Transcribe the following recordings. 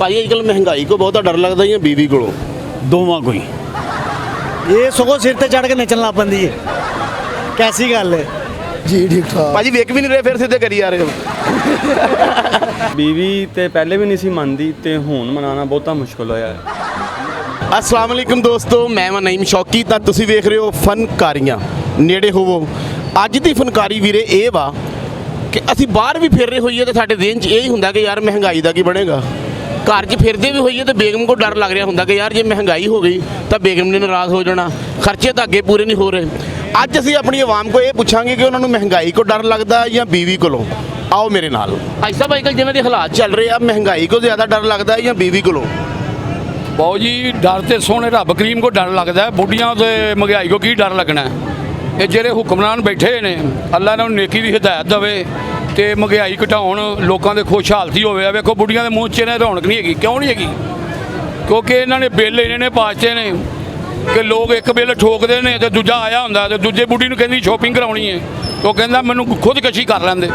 ਭਾਈ ਅੱਜਕੱਲ ਮਹਿੰਗਾਈ ਕੋ ਬਹੁਤਾ ਡਰ ਲੱਗਦਾ ਜਾਂ ਬੀਵੀ ਕੋਲੋਂ? ਦੋਵਾਂ ਕੋਈ ਇਹ ਸਗੋਂ ਸਿਰ ਤੇ ਚੜ ਕੇ ਨੱਚਣ ਲੱਗ ਪੈਂਦੀ ਹੈ। ਕੈਸੀ ਗੱਲ ਹੈ ਜੀ ਠੀਕ ਠਾਕ। ਭਾਜੀ ਵੇਖ ਵੀ ਨਹੀਂ ਰਹੇ, ਫਿਰ ਸਿੱਧੇ ਕਰੀ ਜਾ ਰਹੇ ਹੋ। ਬੀਵੀ ਤੇ ਪਹਿਲੇ ਵੀ ਨਹੀਂ ਸੀ ਮੰਨਦੀ ਤੇ ਹੁਣ ਮਨਾਉਣਾ ਬਹੁਤਾ ਮੁਸ਼ਕਲ ਹੋਇਆ ਹੈ। अस्सलाम वालेकुम दोस्तों, मैं हाँ नईम शौकी ਤਾਂ ਤੁਸੀਂ ਵੇਖ ਰਹੇ ਹੋ ਫਨਕਾਰੀਆਂ। ਨੇੜੇ ਹੋਵੋ। ਅੱਜ ਦੀ ਫਨਕਾਰੀ ਵੀਰੇ ਇਹ ਵਾ ਕਿ ਅਸੀਂ ਬਾਹਰ ਵੀ ਫਿਰ ਰਹੇ ਹੋਈਏ ਤਾਂ ਸਾਡੇ ਦੇਨ 'ਚ ਇਹ ਹੀ ਹੁੰਦਾ ਕਿ ਯਾਰ ਮਹਿੰਗਾਈ ਦਾ ਕੀ ਬਣੇਗਾ। ਘਰ 'ਚ ਫਿਰਦੇ ਵੀ ਹੋਈਏ ਤਾਂ ਬੇਗਮ ਕੋਲ ਡਰ ਲੱਗ ਰਿਹਾ ਹੁੰਦਾ ਕਿ ਯਾਰ ਜੇ ਮਹਿੰਗਾਈ ਹੋ ਗਈ ਤਾਂ ਬੇਗਮ ਨੇ ਨਾਰਾਜ਼ ਹੋ ਜਾਣਾ, ਖਰਚੇ ਤਾਂ ਅੱਗੇ ਪੂਰੇ ਨਹੀਂ ਹੋ ਰਹੇ। ਅੱਜ ਅਸੀਂ ਆਪਣੀ ਆਵਾਮ ਕੋ ਇਹ ਪੁੱਛਾਂਗੇ ਕਿ ਉਹਨਾਂ ਨੂੰ ਮਹਿੰਗਾਈ ਕੋ ਡਰ ਲੱਗਦਾ ਜਾਂ ਬੀਵੀ ਕੋਲੋਂ। ਆਓ ਮੇਰੇ ਨਾਲ। ਭਾਈ ਸਾਹਿਬ ਅੱਜਕੱਲ ਜਿਵੇਂ ਦੇ ਹਾਲਾਤ ਚੱਲ ਰਹੇ ਆ, ਮਹਿੰਗਾਈ ਕੋ ਜ਼ਿਆਦਾ ਡਰ ਲੱਗਦਾ ਜਾਂ ਬੀਵੀ ਕੋਲੋਂ? ਬਾਊ ਜੀ ਡਰ ਤੇ ਸੋਹਣੇ ਰੱਬ ਕਰੀਮ ਕੋ ਡਰ ਲੱਗਦਾ, ਬੁੱਢੀਆਂ ਤੇ ਮਹਿੰਗਾਈ ਕੋ ਕੀ ਡਰ ਲੱਗਣਾ। ਇਹ ਜਿਹੜੇ ਹੁਕਮਰਾਨ ਬੈਠੇ ਨੇ ਅੱਲਾ ਇਹਨਾਂ ਨੂੰ ਨੇਕੀ ਦੀ ਹਦਾਇਤ ਦੇਵੇ ਤੇ ਮਹਿੰਗਾਈ ਘਟਾਉਣ, ਲੋਕਾਂ ਦੇ ਖੁਸ਼ਹਾਲਤੀ ਹੋਵੇ। ਵੇਖੋ ਬੁੱਢੀਆਂ ਦੇ ਮੂੰਹ 'ਚ ਨੇ ਰੌਣਕ ਨਹੀਂ ਹੈਗੀ। ਕਿਉਂ ਨਹੀਂ ਹੈਗੀ? ਕਿਉਂਕਿ ਇਹਨਾਂ ਨੇ ਬਿੱਲ ਇੰਨੇ ਨੇ ਪਾਸਤੇ ਨੇ ਕਿ ਲੋਕ ਇੱਕ ਬਿੱਲ ਠੋਕਦੇ ਨੇ ਤੇ ਦੂਜਾ ਆਇਆ ਹੁੰਦਾ ਤੇ ਦੂਜੇ ਬੁੱਢੀ ਨੂੰ ਕਹਿੰਦੀ ਸ਼ੋਪਿੰਗ ਕਰਾਉਣੀ ਹੈ, ਉਹ ਕਹਿੰਦਾ ਮੈਨੂੰ ਖੁਦਕਸ਼ੀ ਕਰ ਲੈਂਦੇ।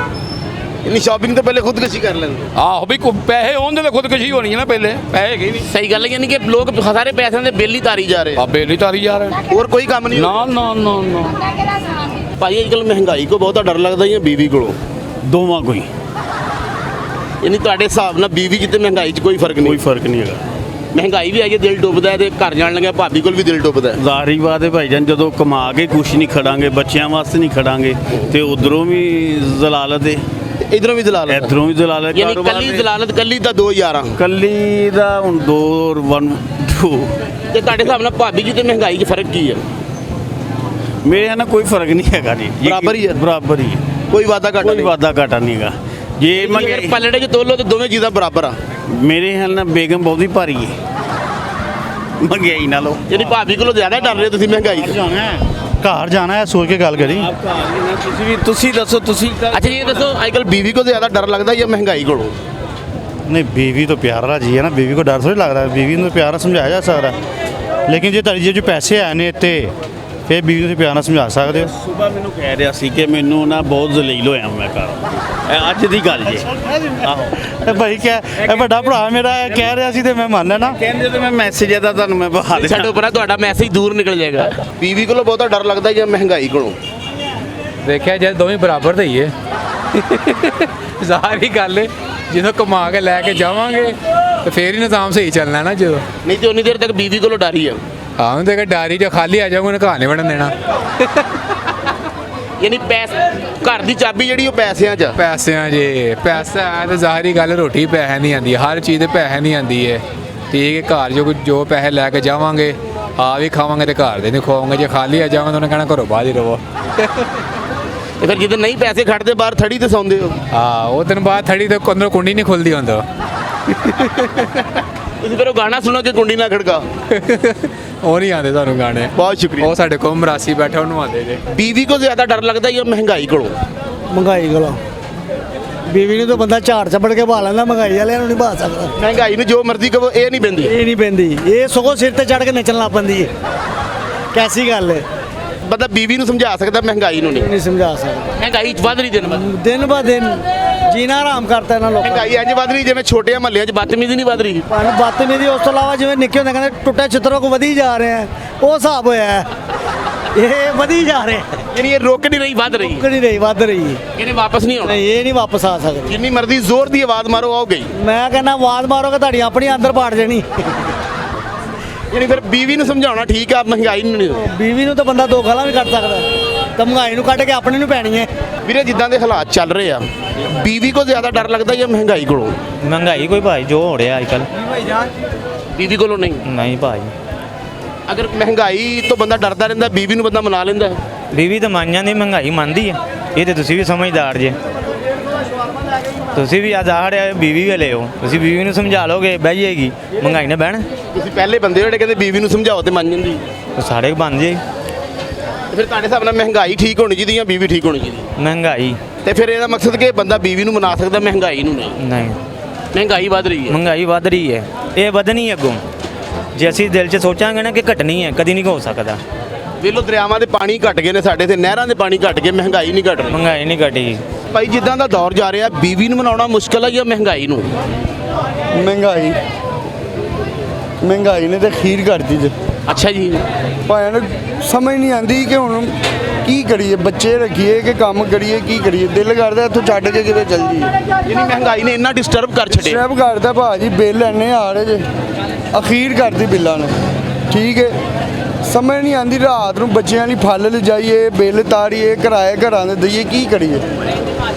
ਇੰਨੀ ਸ਼ਾਪਿੰਗ ਤੋਂ ਪਹਿਲੇ ਖੁਦਕਸ਼ੀ ਕਰ ਲੈਂਦੇ। ਆਹੋ ਵੀ ਪੈਸੇ ਹੋਣ ਦੇ ਖੁਦਕਸ਼ੀ ਹੋਣੀ ਹੈ ਨਾ, ਪਹਿਲੇ ਪੈਸੇ ਹੈਗੇ ਨਹੀਂ। ਸਹੀ ਗੱਲ ਹੈ, ਯਾਨੀ ਕਿ ਲੋਕ ਸਾਰੇ ਪੈਸਿਆਂ ਦੇ ਬਿੱਲ ਹੀ ਤਾਰੀ ਜਾ ਰਹੇ। ਆ ਬਿੱਲ ਹੀ ਤਾਰੀ ਜਾ ਰਹੇ, ਹੋਰ ਕੋਈ ਕੰਮ ਨਹੀਂ। ਨਾ ਨਾ ਨਾ ਨਾ। ਭਾਈ ਅੱਜਕੱਲ ਮਹਿੰਗਾਈ ਕੋ ਬਹੁਤਾ ਡਰ ਲੱਗਦਾ ਜਾਂ ਬੀਵੀ ਕੋਲੋਂ? ਦੋਵਾਂ ਕੋਈ ਯਾਨੀ ਤੁਹਾਡੇ ਹਿਸਾਬ ਨਾਲ ਬੀਵੀ 'ਚ ਤੇ ਮਹਿੰਗਾਈ 'ਚ ਕੋਈ ਫਰਕ ਕੋਈ ਨਹੀਂ? ਫਰਕ ਨਹੀਂ ਹੈਗਾ। ਮਹਿੰਗਾਈ ਵੀ ਆਈ, ਦਿਲ ਡੁੱਬਦਾ ਹੈ ਤੇ ਘਰ ਜਾਣ ਲੱਗਿਆ ਭਾਬੀ ਕੋਲ ਵੀ ਦਿਲ ਡੁੱਬਦਾ ਹੈ। ਜ਼ਾਹਰੀ ਬਾਤ ਹੈ ਭਾਈਜਾਨ, ਜਦੋਂ ਕਮਾ ਕੇ ਕੁਛ ਨਹੀਂ ਖੜਾਂਗੇ, ਬੱਚਿਆਂ ਵਾਸਤੇ ਨਹੀਂ ਖੜਾਂਗੇ ਤੇ ਉਧਰੋਂ ਵੀ ਜ਼ਲਾਲਤ ਹੈ, ਇਧਰੋਂ ਵੀ ਜ਼ਲਾਲਤ ਹੈ। ਇਧਰੋਂ ਵੀ ਜ਼ਲਾਲਤ। ਯਾਨੀ ਕੱਲੀ ਜ਼ਲਾਲਤ, ਕੱਲੀ ਤਾਂ 2011 ਕੱਲੀ ਦਾ ਹੁਣ 2 ਔਰ 1 2। ਤੇ ਤੁਹਾਡੇ ਹਿਸਾਬ ਨਾਲ ਭਾਬੀ ਜੀ ਤੇ ਮਹਿੰਗਾਈ 'ਚ ਫਰਕ ਕੀ ਹੈ? ਮੇਰੇ ਨਾਲ ਕੋਈ ਫਰਕ ਨਹੀਂ ਹੈਗਾ ਜੀ। ਬਰਾਬਰ ਹੀ ਹੈ? ਬਰਾਬਰ ਹੀ ਹੈ, ਕੋਈ ਵਾਧਾ ਘਾਟਾ ਕੋਈ ਨਹੀਂ? ਵਾਧਾ ਘਾਟਾ ਨਹੀਂ ਹੈਗਾ। ਜੇ ਅਗਰ ਪਲੜੇ 'ਚ ਤੋਲੋ ਤੇ ਦੋਵੇਂ ਚੀਜ਼ਾਂ ਬਰਾਬਰ ਆ। ਮੇਰੇ ਖਿਆਲ ਨਾਲ ਬੇਗਮ ਬਹੁਤੀ ਭਾਰੀ ਹੈ ਮਹਿੰਗਾਈ ਨਾਲੋਂ। ਯਾਨੀ ਭਾਬੀ ਕੋਲੋਂ ਜ਼ਿਆਦਾ ਡਰ ਰਹੇ ਤੁਸੀਂ ਮਹਿੰਗਾਈ 'ਚ? ਘਰ ਜਾਣਾ ਹੈ, ਸੋਚ ਕੇ ਗੱਲ ਕਰੀ। ਤੁਸੀਂ ਦੱਸੋ, ਤੁਸੀਂ ਅੱਛਾ ਜੀ ਇਹ ਦੱਸੋ ਅੱਜਕੱਲ ਬੀਵੀ ਕੋ ਜ਼ਿਆਦਾ ਡਰ ਲੱਗਦਾ ਜਾਂ ਮਹਿੰਗਾਈ ਕੋਲੋਂ? ਨਹੀਂ बीवी तो प्यार वाला जी है ना, बीवी को डर थोड़ी लग रहा है। बीवी को प्यार समझाया जा सकता है, लेकिन जे ਤੁਹਾਡੀ जो पैसे है ने ते ਫਿਰ बीवी ਨੂੰ ਪਿਆਰ ਨਾਲ ਸਮਝਾ ਸਕਦੇ ਹੋ। ਸੁਬਾ ਮੈਨੂੰ ਕਹਿ ਰਿਹਾ ਸੀ ਕਿ ਮੈਨੂੰ ਨਾ ਬਹੁਤ ਜ਼ਲੀਲ ਹੋਇਆ ਮੈਂ ਘਰ। ਇਹ ਅੱਜ ਦੀ ਗੱਲ ਜੇ। ਆਹੋ ਇਹ ਭਾਈ ਇਹ ਵੱਡਾ ਭਰਾ ਮੇਰਾ ਕਹਿ ਰਿਹਾ ਸੀ ਤੇ ਮੈਂ ਮੰਨ ਲੈਣਾ। ਕਹਿੰਦੇ ਤੇ ਮੈਂ ਮੈਸੇਜ ਇਹਦਾ ਤੁਹਾਨੂੰ ਮੈਂ ਬਹਾ ਦੇ ਸਾਡੇ ਉੱਪਰ ਤੁਹਾਡਾ ਮੈਸੇਜ ਦੂਰ ਨਿਕਲ ਜਾਏਗਾ। ਬੀਵੀ ਕੋਲੋਂ ਬਹੁਤਾ ਡਰ ਲੱਗਦਾ ਜਾਂ ਮਹਿੰਗਾਈ ਕੋਲੋਂ? ਦੇਖਿਆ ਜਦ ਦੋਵੇਂ ਬਰਾਬਰ ਦੇ ਹੀ ਹੈ। ਜ਼ਾਹਰੀ ਗੱਲ ਹੈ, ਜਦੋਂ ਕਮਾ ਕੇ ਲੈ ਕੇ ਜਾਵਾਂਗੇ ਤੇ ਫੇਰ ਹੀ ਨਿਜ਼ਾਮ ਸਹੀ ਚੱਲਣਾ ਨਾ। ਜਦੋਂ ਨਹੀਂ ਤੇ ਉਨੀ ਦੇਰ ਤੱਕ ਬੀਵੀ ਕੋਲੋਂ ਡਰ ਹੀ ਆ। ਹਾਂ ਤੇ ਡਾਰੀ ਜੋ ਖਾਲੀ ਆ ਜਾਊਗਾ ਉਹਨੇ ਘਰ ਨਹੀਂ ਵੜਨ ਦੇਣਾ। ਯਾਨੀ ਘਰ ਦੀ ਚਾਬੀ ਜਿਹੜੀ ਉਹ ਪੈਸਿਆਂ 'ਚ ਆ। ਪੈਸਿਆਂ ਜੇ ਪੈਸਾ ਹੈ ਤਾਂ ਜ਼ਾਹਰੀ ਗੱਲ ਰੋਟੀ ਪੈਸੇ ਨਹੀਂ ਆਉਂਦੀ, ਹਰ ਚੀਜ਼ ਦੇ ਪੈਸੇ ਨਹੀਂ ਆਉਂਦੀ ਹੈ। ਠੀਕ ਹੈ, ਘਰ ਜੋ ਪੈਸੇ ਲੈ ਕੇ ਜਾਵਾਂਗੇ ਆ ਵੀ ਖਾਵਾਂਗੇ ਤੇ ਘਰ ਦੇ ਨਹੀਂ ਖਵਾਵਾਂਗੇ। ਜੇ ਖਾਲੀ ਆ ਜਾਵਾਂਗੇ ਤਾਂ ਉਹਨੇ ਕਹਿਣਾ ਘਰੋਂ ਬਾਹਰ ਹੀ ਰਹੋ। ਤੇ ਫਿਰ ਜਦੋਂ ਨਹੀਂ ਪੈਸੇ ਖੜਦੇ ਬਾਹਰ ਥੜੀ ਤੇ ਸੌਂਦੇ ਹੋ? ਹਾਂ ਉਹ ਦਿਨ ਬਾਅਦ ਥੜੀ ਤੇ ਅੰਦਰੋਂ ਕੁੰਡੀ ਨਹੀਂ ਖੁੱਲਦੀ ਹੁੰਦਾ। ਤੁਸੀਂ ਫਿਰ ਉਹ ਗਾਣਾ ਸੁਣੋ ਕਿ ਕੁੰਡੀ ਨਾ ਖੜਕਾ। ਉਹ ਨਹੀਂ ਆਉਂਦੇ ਤੁਹਾਨੂੰ ਗਾਣੇ। ਬਹੁਤ ਸ਼ੁਕਰੀਆ। ਉਹ ਸਾਡੇ ਕੋਲ ਮਰਾਸੀ ਬੈਠਾ ਉਹਨੂੰ ਆਉਂਦੇ ਜੇ। ਬੀਵੀ ਕੋ ਜ਼ਿਆਦਾ ਡਰ ਲੱਗਦਾ ਜਾਂ ਮਹਿੰਗਾਈ ਕੋਲੋਂ? ਮਹਿੰਗਾਈ ਕੋਲੋਂ। ਬੀਵੀ ਨੂੰ ਤਾਂ ਬੰਦਾ ਝਾੜ ਚੱਪੜ ਕੇ ਭਾ ਲੈਂਦਾ, ਮਹਿੰਗਾਈ ਵਾਲਿਆਂ ਨੂੰ ਨਹੀਂ ਭਾ ਸਕਦਾ। ਮਹਿੰਗਾਈ ਨੂੰ ਜੋ ਮਰਜ਼ੀ ਕਹੋ ਇਹ ਨਹੀਂ ਪੈਂਦੀ। ਇਹ ਨਹੀਂ ਪੈਂਦੀ, ਇਹ ਸਗੋਂ ਸਿਰ ਤੇ ਚੜ ਕੇ ਨੱਚਣ ਲੱਗ ਪੈਂਦੀ ਹੈ। ਕੈਸੀ ਗੱਲ ਹੈ? ਬੰਦਾ ਬੀਵੀ ਨੂੰ ਸਮਝਾ ਸਕਦਾ, ਮਹਿੰਗਾਈ ਨੂੰ ਨਹੀਂ। ਨਹੀਂ ਸਮਝਾ ਸਕਦਾ। ਮਹਿੰਗਾਈ 'ਚ ਵੱਧ ਰਹੀ ਦਿਨ ਬ ਦਿਨ ਜੀਣਾ ਆਰਾਮ ਕਰਤਾ ਇਹਨਾਂ ਲੋਕਾਂ ਨੇ। ਮਹਿੰਗਾਈ ਇੰਜ ਵੱਧ ਰਹੀ ਜਿਵੇਂ ਛੋਟੇ ਮਹੱਲਿਆਂ 'ਚ ਬਦਤਮੀਜ਼ੀ ਨਹੀਂ ਵੱਧ ਰਹੀ। ਬਦਤਮੀਜ਼ੀ ਉਸ ਤੋਂ ਇਲਾਵਾ ਜਿਵੇਂ ਨਿੱਕੇ ਹੁੰਦੇ ਕਹਿੰਦੇ ਟੁੱਟੇ ਛਿੱਤਰੋਂ ਕੋ ਵਧੀ ਜਾ ਰਹੇ ਆ, ਉਹ ਹਿਸਾਬ ਹੋਇਆ ਹੈ। ਇਹ ਵਧੀ ਜਾ ਰਿਹਾ, ਯਾਨੀ ਇਹ ਰੁਕ ਨਹੀਂ ਰਹੀ, ਵੱਧ ਰਹੀ। ਰੁਕ ਨਹੀਂ ਰਹੀ, ਵੱਧ ਰਹੀ ਹੈ। ਇਹਨੇ ਵਾਪਸ ਨਹੀਂ ਆਉਣਾ। ਨਹੀਂ ਇਹ ਨਹੀਂ ਵਾਪਸ ਆ ਸਕਦੀ। ਜਿੰਨੀ ਮਰਜ਼ੀ ਜ਼ੋਰ ਦੀ ਆਵਾਜ਼ ਮਾਰੋ ਆਓ ਗਈ। ਮੈਂ ਕਹਿੰਦਾ ਆਵਾਜ਼ ਮਾਰੋਗੇ ਤੁਹਾਡੀ ਆਪਣੀ ਅੰਦਰ ਪਾੜ ਜਾਣੀ। ਯਾਨੀ ਫਿਰ ਬੀਵੀ ਨੂੰ ਸਮਝਾਉਣਾ ਠੀਕ ਆ, ਮਹਿੰਗਾਈ ਨੂੰ ਨਹੀਂ। ਬੀਵੀ ਨੂੰ ਤਾਂ ਬੰਦਾ ਦੋ ਗਾਲਾਂ ਵੀ ਕੱਢ ਸਕਦਾ, ਤਾਂ ਮਹਿੰਗਾਈ ਨੂੰ ਕੱਢ ਕੇ ਆਪਣੇ ਨੂੰ ਪੈਣੀ ਹੈ। ਵੀਰੇ ਜਿੱਦਾਂ ਦੇ ਹਾਲਾਤ ਚੱਲ ਰਹੇ ਆ, ਬੀਵੀ ਕੋ ਜ਼ਿਆਦਾ ਡਰ ਲੱਗਦਾ ਜਾਂ ਮਹਿੰਗਾਈ ਕੋਲੋਂ? ਮਹਿੰਗਾਈ ਕੋਈ ਭਾਈ ਜੋ ਹੋ ਰਿਹਾ ਅੱਜ ਕੱਲ। ਬੀਵੀ ਕੋਲੋਂ ਨਹੀਂ? ਨਹੀਂ ਭਾਈ, ਅਗਰ ਮਹਿੰਗਾਈ ਤੋਂ ਬੰਦਾ ਡਰਦਾ ਰਹਿੰਦਾ, ਬੀਵੀ ਨੂੰ ਬੰਦਾ ਮਨਾ ਲੈਂਦਾ। ਬੀਵੀ ਤਾਂ ਮੰਨ ਜਾਂਦੀ, ਮਹਿੰਗਾਈ ਮੰਨਦੀ ਹੈ। ਇਹ ਤੇ ਤੁਸੀਂ ਵੀ ਸਮਝਦਾਰ ਜੇ, ਤੁਸੀਂ ਵੀ ਆਜ਼ਾਦ ਬੀਵੀ ਵਾਲੇ ਹੋ। ਤੁਸੀਂ ਬੀਵੀ ਨੂੰ ਸਮਝਾ ਲੋਗੇ ਬਹਿ ਜਾਏਗੀ, ਮਹਿੰਗਾਈ ਨਾ ਬਹਿਣ। ਤੁਸੀਂ ਪਹਿਲੇ ਬੰਦੇ ਜਿਹੜੇ ਕਹਿੰਦੇ ਬੀਵੀ ਨੂੰ ਸਮਝਾਓ ਤੇ ਮੰਨ ਜਾਂਦੀ। ਉਹ ਸਾਰੇ ਬਣ ਜੇ। ਤੇ ਫਿਰ ਤੁਹਾਡੇ ਹਿਸਾਬ ਨਾਲ ਮਹਿੰਗਾਈ ਠੀਕ ਹੋਣੀ ਚਾਹੀਦੀ ਜਾਂ ਬੀਵੀ ਠੀਕ ਹੋਣੀ ਚਾਹੀਦੀ? ਮਹਿੰਗਾਈ ਤੇ ਫਿਰ ਇਹਦਾ ਮਕਸਦ ਕਿ ਬੰਦਾ ਬੀਵੀ ਨੂੰ ਮਨਾ ਸਕਦਾ, ਮਹਿੰਗਾਈ ਨੂੰ ਨਹੀਂ। ਨਹੀਂ, ਮਹਿੰਗਾਈ ਵੱਧ ਰਹੀ ਹੈ। ਮਹਿੰਗਾਈ ਵੱਧ ਰਹੀ ਹੈ, ਇਹ ਵਧਣੀ ਅੱਗੋਂ। ਜੇ ਅਸੀਂ ਦਿਲ 'ਚ ਸੋਚਾਂਗੇ ਨਾ ਕਿ ਘਟਣੀ ਹੈ, ਕਦੀ ਨਹੀਂ ਹੋ ਸਕਦਾ। ਵੇਲੋ ਦਰਿਆਵਾਂ ਦੇ ਪਾਣੀ ਘਟ ਗਏ ਨੇ, ਸਾਡੇ ਤੇ ਨਹਿਰਾਂ ਦੇ ਪਾਣੀ ਘਟ ਗਏ, ਮਹਿੰਗਾਈ ਨਹੀਂ ਘਟ ਰਹੀ। ਮਹਿੰਗਾਈ ਨਹੀਂ ਘਟੀ। ਭਾਈ ਜਿੱਦਾਂ ਦਾ ਦੌਰ ਜਾ ਰਿਹਾ, ਬੀਵੀ ਨੂੰ ਮਨਾਉਣਾ ਮੁਸ਼ਕਲ ਹੈ ਜਾਂ ਮਹਿੰਗਾਈ ਨੂੰ? ਮਹਿੰਗਾਈ ਨੇ ਤੇ ਖੀਰ ਕਰਤੀ ਜੇ ਅੱਛਾ ਜੀ। ਭਾਵੇਂ ਨੂੰ ਸਮਝ ਨਹੀਂ ਆਉਂਦੀ ਕਿ ਹੁਣ ਕੀ ਕਰੀਏ, ਬੱਚੇ ਰੱਖੀਏ ਕਿ ਕੰਮ ਕਰੀਏ, ਕੀ ਕਰੀਏ। ਦਿਲ ਕਰਦਾ ਇੱਥੋਂ ਛੱਡ ਕੇ ਕਿਤੇ ਚੱਲ ਜਾਈਏ। ਯਾਨੀ ਮਹਿੰਗਾਈ ਨੇ ਇੰਨਾ ਡਿਸਟਰਬ ਕਰ ਛੱਡਿਆ। ਸਭ ਕਰਦਾ ਭਾਜੀ, ਬਿੱਲ ਇੰਨੇ ਆ ਰਹੇ ਜੇ, ਅਖੀਰ ਕਰਤੀ ਬਿੱਲਾਂ ਨੇ। ਠੀਕ ਹੈ, ਸਮਝ ਨਹੀਂ ਆਉਂਦੀ ਰਾਤ ਨੂੰ ਬੱਚਿਆਂ ਲਈ ਫਲ ਲਿਜਾਈਏ, ਬਿੱਲ ਤਾਰੀਏ, ਕਿਰਾਏ ਘਰਾਂ ਦੇ ਦਈਏ, ਕੀ ਕਰੀਏ।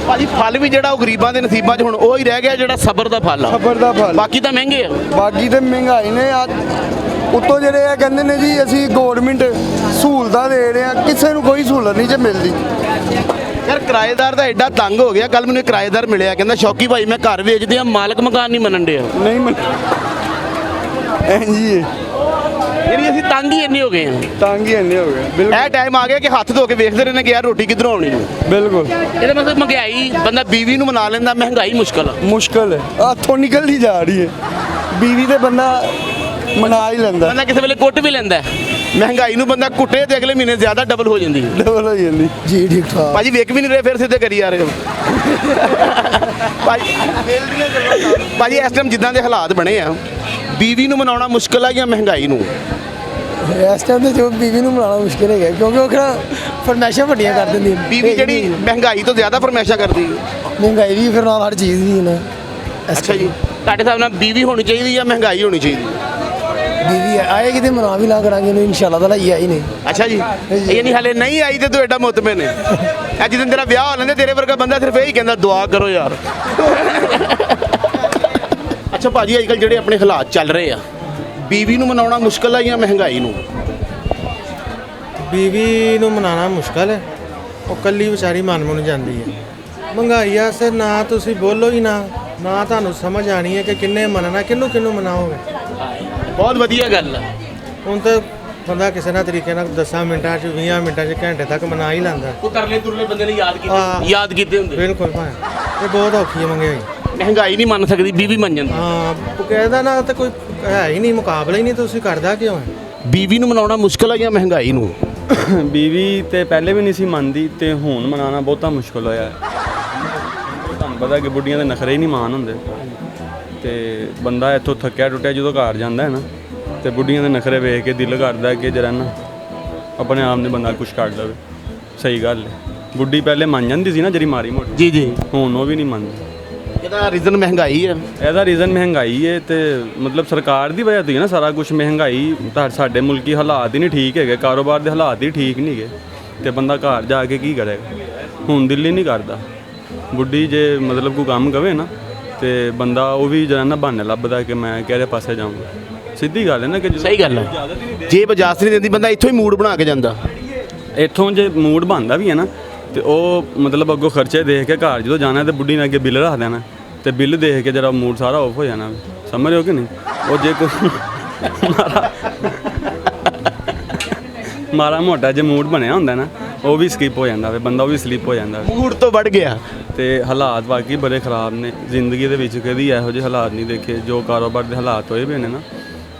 ਭਾਜੀ ਫਲ ਵੀ ਜਿਹੜਾ ਉਹ ਗਰੀਬਾਂ ਦੇ ਨਸੀਬਾਂ 'ਚ ਹੁਣ ਉਹ ਹੀ ਰਹਿ ਗਿਆ ਜਿਹੜਾ ਸਬਰ ਦਾ ਫਲ ਆ। ਸਬਰ ਦਾ ਫਲ। ਬਾਕੀ ਤਾਂ ਮਹਿੰਗੇ ਆ। ਬਾਕੀ ਤੇ ਮਹਿੰਗਾਈ ਨੇ ਉੱਤੋਂ ਜਿਹੜੇ ਆ ਕਹਿੰਦੇ ਨੇ ਜੀ ਅਸੀਂ ਗੌਰਮੈਂਟ ਸਹੂਲਤਾਂ ਦੇ ਰਹੇ ਆ, ਕਿਸੇ ਨੂੰ ਕੋਈ ਸਹੂਲਤ ਨਹੀਂ ਜੇ ਮਿਲਦੀ। ਯਾਰ ਕਿਰਾਏਦਾਰ ਦਾ ਐਡਾ ਤੰਗ ਹੋ ਗਿਆ। ਕੱਲ ਮੈਨੂੰ ਇੱਕ ਕਿਰਾਏਦਾਰ ਮਿਲਿਆ, ਕਹਿੰਦਾ ਸ਼ੌਕੀ ਭਾਈ ਮੈਂ ਘਰ ਵੇਚਦੇ ਆ, ਮਾਲਕ ਮਕਾਨ ਨਹੀਂ ਮੰਨਣ ਡਿਆ। ਨਹੀਂ ਜੀ ਯਾਨੀ ਅਸੀਂ ਤੰਗ ਹੀ ਇੰਨੇ ਹੋ ਗਏ ਆ। ਤੰਗ ਹੀ ਇੰਨੇ ਹੋ ਗਏ। ਬਿਲਕੁਲ ਇਹ ਟਾਈਮ ਆ ਗਿਆ ਕਿ ਹੱਥ ਧੋ ਕੇ ਵੇਖਦੇ ਰਹਿੰਦੇ ਕਿ ਯਾਰ ਰੋਟੀ ਕਿੱਧਰੋਂ ਆਉਣੀ ਹੈ। ਬਿਲਕੁਲ। ਇਹਦਾ ਮਤਲਬ ਮਹਿੰਗਾਈ, ਬੰਦਾ ਬੀਵੀ ਨੂੰ ਮਨਾ ਲੈਂਦਾ, ਮਹਿੰਗਾਈ ਮੁਸ਼ਕਲ ਆ। ਮੁਸ਼ਕਲ ਹੈ, ਹੱਥੋਂ ਨਿਕਲਦੀ ਜਾ ਰਹੀ ਹੈ। ਬੀਵੀ ਤੇ ਬੰਦਾ ਮਨਾ ਹੀ ਲੈਂਦਾ, ਬੰਦਾ ਕਿਸੇ ਵੇਲੇ ਕੁੱਟ ਵੀ ਲੈਂਦਾ। ਮਹਿੰਗਾਈ ਨੂੰ ਬੰਦਾ ਕੁੱਟੇ ਤੇ ਅਗਲੇ ਮਹੀਨੇ ਜ਼ਿਆਦਾ ਡਬਲ ਹੋ ਜਾਂਦੀ। ਡਬਲ ਹੋ ਜਾਂਦੀ ਜੀ। ਠੀਕ ਠਾਕ ਭਾਜੀ ਵੇਖ ਵੀ ਨਹੀਂ ਰਹੇ, ਫਿਰ ਸਿੱਧੇ ਕਰੀ ਆ ਰਹੇ ਹੋ। ਭਾਜੀ ਇਸ ਟਾਈਮ ਜਿੱਦਾਂ ਦੇ ਹਾਲਾਤ ਬਣੇ ਆ, ਬੀਵੀ ਨੂੰ ਮਨਾਉਣਾ ਮੁਸ਼ਕਲ ਆ ਜਾਂ ਮਹਿੰਗਾਈ ਨੂੰ? ਇਸ ਟਾਈਮ ਤੇ ਜੋ ਬੀਵੀ ਨੂੰ ਮਨਾਉਣਾ ਮੁਸ਼ਕਿਲ ਹੈਗਾ, ਕਿਉਂਕਿ ਉਹ ਕਿਹੜਾ ਫਰਮੈਸ਼ਾਂ ਵੱਡੀਆਂ ਕਰ ਦਿੰਦੀ ਹੈ। ਬੀਵੀ ਜਿਹੜੀ ਮਹਿੰਗਾਈ ਤੋਂ ਜ਼ਿਆਦਾ ਫਰਮੈਸ਼ਾ ਕਰਦੀ। ਮਹਿੰਗਾਈ ਵੀ ਫਿਰ ਨਾਲ ਹਰ ਚੀਜ਼ ਦੀ ਨਾ। ਅੱਛਾ ਜੀ, ਤੁਹਾਡੇ ਹਿਸਾਬ ਨਾਲ ਬੀਵੀ ਹੋਣੀ ਚਾਹੀਦੀ ਜਾਂ ਮਹਿੰਗਾਈ ਹੋਣੀ ਚਾਹੀਦੀ? ਬੀਵੀ ਆਏਗੀ ਤੇ ਮਨਾ ਵੀ ਲਾ ਕਰਾਂਗੇ ਉਹਨੂੰ, ਇਨਸ਼ਾਅੱਲਾ ਤਾਲਾ ਹੀ ਆਈ ਨਹੀਂ। ਅੱਛਾ ਜੀ, ਯਾਨੀ ਹਲੇ ਨਹੀਂ ਆਈ ਤੇ ਤੂੰ ਐਡਾ ਮੁਤਮਿਨ ਹੈ। ਅੱਜ ਦਿਨ ਤੇਰਾ ਵਿਆਹ ਹੋ ਲੈਂਦੇ, ਤੇਰੇ ਵਰਗਾ ਬੰਦਾ ਸਿਰਫ ਇਹੀ ਕਹਿੰਦਾ ਦੁਆ ਕਰੋ ਯਾਰ। ਅੱਛਾ ਭਾਜੀ, ਅੱਜ ਕੱਲ੍ਹ ਜਿਹੜੇ ਆਪਣੇ ਹਾਲਾਤ ਚੱਲ ਰਹੇ ਆ, ਬੀਵੀ ਨੂੰ ਮਨਾਉਣਾ ਮੁਸ਼ਕਲ ਆ ਜਾਂ ਮਹਿੰਗਾਈ ਨੂੰ? ਬੀਵੀ ਨੂੰ ਮਨਾਉਣਾ ਮੁਸ਼ਕਲ ਹੈ, ਉਹ ਕੱਲੀ ਵਿਚਾਰੀ ਮਨ ਜਾਂਦੀ ਹੈ। ਮਹਿੰਗਾਈ ਆਸਤੇ ਨਾ ਤੁਸੀਂ ਬੋਲੋ ਹੀ ਨਾ ਤੁਹਾਨੂੰ ਸਮਝ ਆਣੀ ਹੈ ਕਿ ਕਿੰਨੇ ਮੰਨਣਾ, ਕਿਹਨੂੰ ਮਨਾਓਗੇ। ਬਹੁਤ ਵਧੀਆ ਗੱਲ ਆ। ਹੁਣ ਤਾਂ ਬੰਦਾ ਕਿਸੇ ਨਾ ਤਰੀਕੇ ਨਾਲ 10 ਮਿੰਟਾਂ 'ਚ 20 ਮਿੰਟਾਂ 'ਚ ਘੰਟੇ ਤੱਕ ਮਨਾ ਹੀ ਲੈਂਦਾ। ਉਹ ਤਰਲੇ ਤੁਰਲੇ ਬੰਦੇ ਨੇ ਯਾਦ ਕੀਤੇ ਹੁੰਦੇ। ਬਿਲਕੁਲ ਭਾਈ, ਇਹ ਬਹੁਤ ਔਖੀ ਹੈ ਮਹਿੰਗਾਈ। ਮਹਿੰਗਾਈ ਨਹੀਂ ਮੰਨ ਸਕਦੀ, ਬੀਵੀ ਮੰਨ ਜਾਂਦੀ। ਹਾਂ, ਕਹਿੰਦਾ ਨਾ ਤਾਂ ਕੋਈ ਹੈ ਹੀ ਨਹੀਂ, ਮੁਕਾਬਲਾ ਹੀ ਨਹੀਂ, ਤੁਸੀਂ ਕਰਦਾ ਕਿਉਂ ਹੈ? ਬੀਵੀ ਨੂੰ ਮਨਾਉਣਾ ਮੁਸ਼ਕਲ ਆ ਜਾਂ ਮਹਿੰਗਾਈ ਨੂੰ? ਬੀਵੀ ਤੇ ਪਹਿਲੇ ਵੀ ਨਹੀਂ ਸੀ ਮੰਨਦੀ ਤੇ ਹੁਣ ਮਨਾਉਣਾ ਬਹੁਤਾ ਮੁਸ਼ਕਲ ਹੋਇਆ ਹੈ। ਤੁਹਾਨੂੰ ਪਤਾ ਕਿ ਬੁੱਢੀਆਂ ਦੇ ਨਖਰੇ ਹੀ ਨਹੀਂ ਮਾਣ ਹੁੰਦੇ, ਤੇ ਬੰਦਾ ਇੱਥੋਂ ਥੱਕਿਆ ਟੁੱਟਿਆ ਜਦੋਂ ਘਰ ਜਾਂਦਾ ਹੈ ਨਾ, ਤੇ ਬੁੱਢੀਆਂ ਦੇ ਨਖਰੇ ਵੇਖ ਕੇ ਦਿਲ ਕਰਦਾ ਕਿ ਜਰਾ ਨਾ ਆਪਣੇ ਆਪ ਨੇ ਬੰਦਾ ਕੁਛ ਕਰ ਲਵੇ। ਸਹੀ ਗੱਲ ਹੈ, ਬੁੱਢੀ ਪਹਿਲੇ ਮੰਨ ਜਾਂਦੀ ਸੀ ਨਾ ਜਿਹੜੀ ਮਾੜੀ ਮੋਟੀ, ਜੀ ਹੁਣ ਉਹ ਵੀ ਨਹੀਂ ਮੰਨਦੀ। ਇਹਦਾ ਰੀਜ਼ਨ ਮਹਿੰਗਾਈ ਹੈ। ਇਹਦਾ ਰੀਜ਼ਨ ਮਹਿੰਗਾਈ ਹੈ, ਤੇ ਮਤਲਬ ਸਰਕਾਰ ਦੀ ਵਜ੍ਹਾ ਤੋਂ ਹੀ ਨਾ ਸਾਰਾ ਕੁਝ। ਮਹਿੰਗਾਈ ਤਾਂ ਸਾਡੇ ਮੁਲਕੀ ਹਾਲਾਤ ਹੀ ਨਹੀਂ ਠੀਕ ਹੈਗੇ, ਕਾਰੋਬਾਰ ਦੇ ਹਾਲਾਤ ਹੀ ਠੀਕ ਨਹੀਂ ਹੈਗੇ, ਤੇ ਬੰਦਾ ਘਰ ਜਾ ਕੇ ਕੀ ਕਰੇਗਾ। ਹੁਣ ਦਿਲ ਹੀ ਨਹੀਂ ਕਰਦਾ। ਬੁੱਢੀ ਜੇ ਮਤਲਬ ਕੋਈ ਕੰਮ ਕਵੇ ਨਾ, ਤੇ ਬੰਦਾ ਉਹ ਵੀ ਜਰਾ ਨਾ ਬਹਾਨੇ ਲੱਭਦਾ ਕਿ ਮੈਂ ਕਿਹੜੇ ਪਾਸੇ ਜਾਊਂਗਾ। ਸਿੱਧੀ ਗੱਲ ਹੈ ਨਾ ਕਿ ਸਹੀ ਗੱਲ ਹੈ। ਜੇਬ ਇਜਾਜ਼ਤ ਨਹੀਂ ਦਿੰਦੀ, ਬੰਦਾ ਇੱਥੋਂ ਹੀ ਮੂਡ ਬਣਾ ਕੇ ਜਾਂਦਾ। ਇੱਥੋਂ ਜੇ ਮੂਡ ਬਣਦਾ ਵੀ ਹੈ ਨਾ, ਤੇ ਉਹ ਮਤਲਬ ਅੱਗੋਂ ਖਰਚੇ ਦੇਖ ਕੇ ਘਰ ਜਦੋਂ ਜਾਣਾ ਤੇ ਬੁੱਢੀ ਨੇ ਅੱਗੇ ਬਿੱਲ ਰੱਖ ਦੇਣਾ, ਤੇ ਬਿੱਲ ਦੇਖ ਕੇ ਜਰਾ ਮੂਡ ਸਾਰਾ ਆਫ ਹੋ ਜਾਣਾ। ਸਮਝ ਰਹੇ ਹੋ ਕਿ ਨਹੀਂ? ਉਹ ਜੇ ਕੋਈ ਮਾੜਾ ਮੋਟਾ ਜੇ ਮੂਡ ਬਣਿਆ ਹੁੰਦਾ ਨਾ, ਉਹ ਵੀ ਸਕਿਪ ਹੋ ਜਾਂਦਾ ਵੇ, ਬੰਦਾ ਉਹ ਵੀ ਸਲਿਪ ਹੋ ਜਾਂਦਾ। ਮੂਡ ਤੋਂ ਵੱਧ ਗਿਆ। ਤੇ ਹਾਲਾਤ ਵਾਕਈ ਬੜੇ ਖਰਾਬ ਨੇ ਜ਼ਿੰਦਗੀ ਦੇ ਵਿੱਚ, ਕਦੀ ਇਹੋ ਜਿਹੇ ਹਾਲਾਤ ਨਹੀਂ ਦੇਖੇ ਜੋ ਕਾਰੋਬਾਰ ਦੇ ਹਾਲਾਤ ਹੋਏ ਪਏ ਨੇ ਨਾ।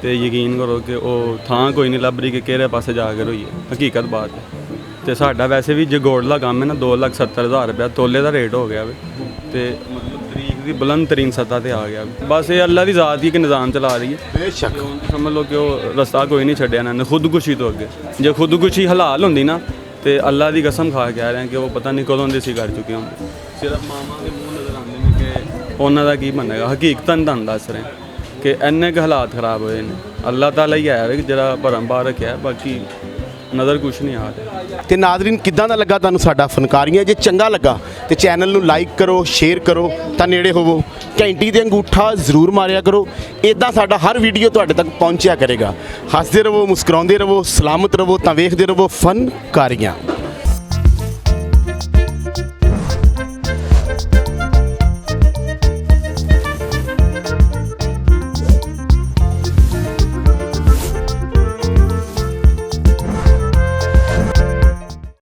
ਤੇ ਯਕੀਨ ਕਰੋ ਕਿ ਉਹ ਥਾਂ ਕੋਈ ਨਹੀਂ ਲੱਭ ਰਹੀ ਕਿ ਕਿਹੜੇ ਪਾਸੇ ਜਾ ਕੇ ਰੋਈਏ। ਹਕੀਕਤ ਬਾਤ ਹੈ। ਤੇ ਸਾਡਾ ਵੈਸੇ ਵੀ ਜਗੋੜ ਦਾ ਕੰਮ ਹੈ ਨਾ, 2,70,000 ਰੁਪਇਆ ਤੋਲੇ ਦਾ ਰੇਟ ਹੋ ਗਿਆ ਵੇ, ਤੇ ਮਤਲਬ ਤਰੀਕ ਦੀ ਬੁਲੰਦ ਤਰੀਨ ਸਤ੍ਹਾ ਤੇ ਆ ਗਿਆ। ਬਸ ਇਹ ਅੱਲਾ ਦੀ ਜ਼ਾਤ ਹੀ ਕਿ ਨਿਜ਼ਾਮ ਚਲਾ ਰਹੀ ਹੈ। ਬੇਸ਼ੱਕ ਸਮਝ ਲਓ ਕਿ ਉਹ ਰਸਤਾ ਕੋਈ ਨਹੀਂ ਛੱਡਿਆ ਇਹਨਾਂ ਨੇ ਖੁਦਕੁਸ਼ੀ ਤੋਂ ਅੱਗੇ। ਜੇ ਖੁਦਕੁਸ਼ੀ ਹਲਾਲ ਹੁੰਦੀ ਨਾ, ਤੇ ਅੱਲਾ ਦੀ ਕਸਮ ਖਾ ਕੇ ਕਹਿ ਰਹੇ ਕਿ ਉਹ ਪਤਾ ਨਹੀਂ ਕਦੋਂ ਦੇ ਸੀ ਕਰ ਚੁੱਕੇ ਹੁੰਦੇ। ਸਿਰਫ ਮਾਵਾਂ ਦੇ ਮੂੰਹ ਨਜ਼ਰ ਆਉਂਦੇ ਨੇ ਕਿ ਉਹਨਾਂ ਦਾ ਕੀ ਬਣੇਗਾ। ਹਕੀਕਤਨ ਤੁਹਾਨੂੰ ਦੱਸ ਰਹੇ ਕਿ ਇੰਨੇ ਕੁ ਹਾਲਾਤ ਖਰਾਬ ਹੋਏ ਨੇ। ਅੱਲਾਹ ਤਾਲਾ ਹੀ ਆਇਆ ਕਿ ਜਿਹੜਾ ਭਰਮ ਬਾਹਰ ਰੱਖਿਆ, ਬਾਕੀ ਨਜ਼ਰ ਕੁਛ ਨਹੀਂ ਆ ਰਿਹਾ। ਤੇ ਨਾਜ਼ਰੀਨ, ਕਿੱਦਾਂ ਦਾ ਲੱਗਾ ਤੁਹਾਨੂੰ ਸਾਡਾ ਫਨਕਾਰੀਆਂ? ਜੇ ਚੰਗਾ ਲੱਗਾ ਤੇ ਚੈਨਲ ਨੂੰ ਲਾਈਕ ਕਰੋ, ਸ਼ੇਅਰ ਕਰੋ, ਤਾਂ ਨੇੜੇ ਹੋਵੋ ਘੰਟੀ ਤੇ ਅੰਗੂਠਾ ਜ਼ਰੂਰ ਮਾਰਿਆ ਕਰੋ। ਇਦਾਂ ਸਾਡਾ ਹਰ ਵੀਡੀਓ ਤੁਹਾਡੇ ਤੱਕ ਪਹੁੰਚਿਆ ਕਰੇਗਾ। ਹੱਸਦੇ ਰਹੋ, ਮੁਸਕਰਾਉਂਦੇ ਰਹੋ, ਸਲਾਮਤ ਰਹੋ, ਤਾਂ ਵੇਖਦੇ ਰਹੋ ਫਨਕਾਰੀਆਂ।